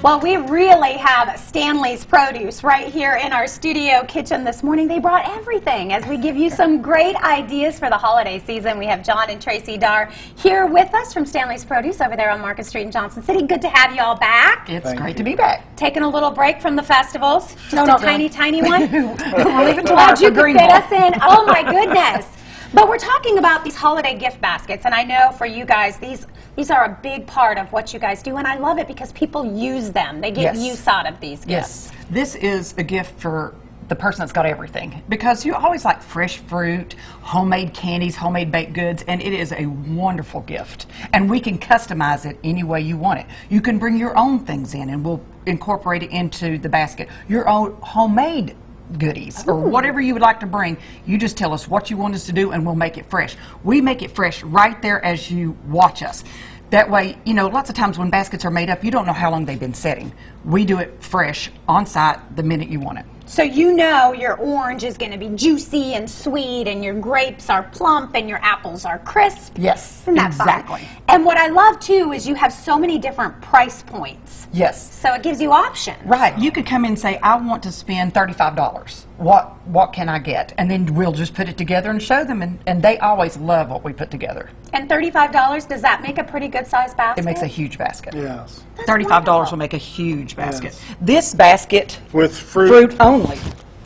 Well, we really have Stanley's Produce right here in our studio kitchen this morning. They brought everything as we give you some great ideas for the holiday season. We have John and Tracy Dar here with us from Stanley's Produce over there on Market Street in Johnson City. Good to have you all back. It's great to be back. Taking a little break from the festivals. Just No, a not tiny, really. tiny one. We're leaving Glad tomorrow you for could fit Greenville. us in. Oh my goodness. But we're talking about these holiday gift baskets, and I know for you guys, these are a big part of what you guys do, and I love it because people use them. They get Yes. use out of these gifts. Yes, this is a gift for the person that's got everything, because you always like fresh fruit, homemade candies, homemade baked goods, and it is a wonderful gift. And we can customize it any way you want it. You can bring your own things in, and we'll incorporate it into the basket. Your own homemade goodies or whatever you would like to bring. You just tell us what you want us to do and we'll make it fresh. We make it fresh right there as you watch us. That way, you know, lots of times when baskets are made up, you don't know how long they've been setting. We do it fresh on site the minute you want it. So you know your orange is going to be juicy and sweet, and your grapes are plump, and your apples are crisp. Yes, Isn't that exactly. fun? And what I love too is you have so many different price points. Yes. So it gives you options. Right. You could come in and say, I want to spend $35. What can I get? And then we'll just put it together and show them, and they always love what we put together. And $35, does that make a pretty good size basket? It makes a huge basket. Yes. That's $35 wonderful. will make a huge basket. Yes. This basket, With fruit, fruit only,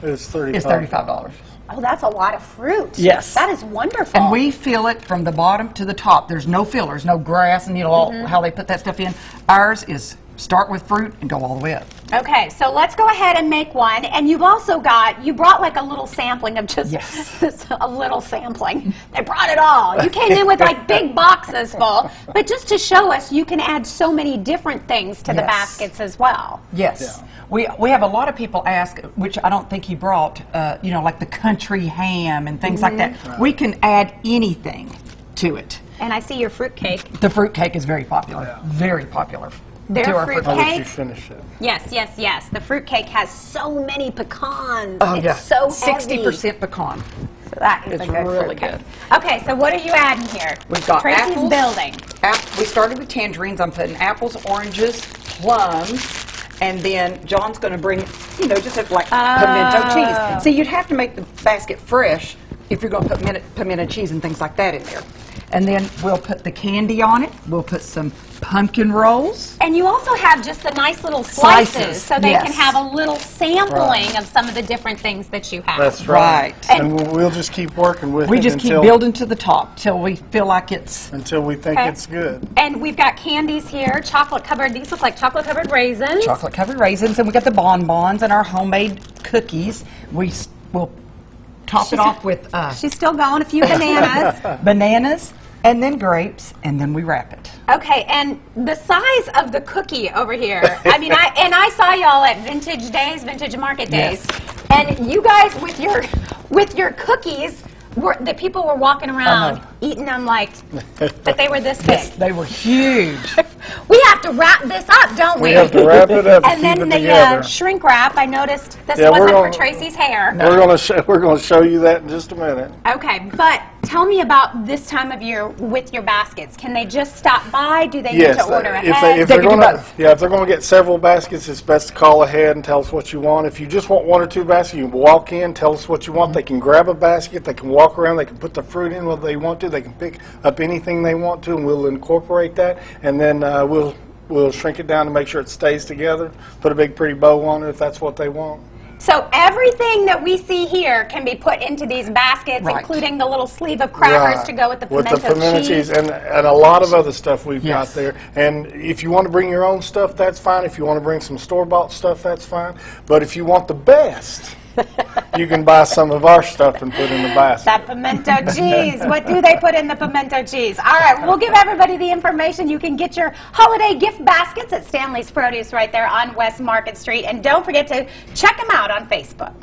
it's $35. is $35. Oh, that's a lot of fruit. Yes. That is wonderful. And we fill it from the bottom to the top. There's no fillers, no grass, and you know all how they put that stuff in. Ours is start with fruit and go all the way up. Okay, so let's go ahead and make one. And you've also got, you brought like a little sampling of just Yes. a little sampling. They brought it all. You came in with like big boxes full. But just to show us, you can add so many different things to the Yes. baskets as well. Yes. Yeah. We have a lot of people ask, which I don't think he brought, you know, like the country ham and things like that. Right. We can add anything to it. And I see your fruit cake. The fruit cake is very popular. Yeah. Very popular. Their to our fruit I'll let you cake? finish it. Yes, yes, yes. The fruit cake has so many pecans. Oh, it's yeah. so heavy. 60% pecan. So that is It's a good really fruit cake. good. Okay, so what are you adding here? We've got Tracy's apples. building. We started with tangerines. I'm putting apples, oranges, plums, and then John's going to bring, you know, just like pimento cheese. So you'd have to make the basket fresh if you're going to put pimento cheese and things like that in there. And then we'll put the candy on it. We'll put some pumpkin rolls. And you also have just the nice little slices, so they yes. can have a little sampling Right. of some of the different things that you have. That's right. Right. And we'll just keep working with We it just keep until, building to the top till we feel like it's until we think Okay. it's good. And we've got candies here, chocolate covered. These look like chocolate covered raisins. chocolate covered raisins, and we got the bonbons and our homemade cookies. We'll top it off with She's still going, a few bananas. bananas and then grapes, and then we wrap it. Okay, and the size of the cookie over here. I mean, I saw y'all at Vintage Days, Vintage Market Days, and you guys with your cookies, the people were walking around eating them like, but they were this big. Yes, they were huge. We have to wrap this up, don't we? We have to wrap it up And and keep then it the together. shrink wrap. I noticed this Yeah, we're wasn't for gonna- Tracy's hair. We're going to show you that in just a minute. Okay, but tell me about this time of year with your baskets. Can they just stop by? Do they Yes, need to order if ahead? if They they're can do going to, both. yeah, if they're going to get several baskets, it's best to call ahead and tell us what you want. If you just want one or two baskets, you can walk in, tell us what you want. They can grab a basket, they can walk around, they can put the fruit in whether they want to, they can pick up anything they want to, and we'll incorporate that, and then we'll shrink it down to make sure it stays together. Put a big pretty bow on it if that's what they want. So everything that we see here can be put into these baskets, Right. including the little sleeve of crackers Right. to go with the With pimento, the pimento cheese. and a lot of other stuff we've Yes. got there. And if you want to bring your own stuff, that's fine. If you want to bring some store-bought stuff, that's fine. But if you want the best, you can buy some of our stuff and put in the basket. That pimento cheese. What do they put in the pimento cheese? All right, we'll give everybody the information. You can get your holiday gift baskets at Stanley's Produce right there on West Market Street. And don't forget to check them out on Facebook.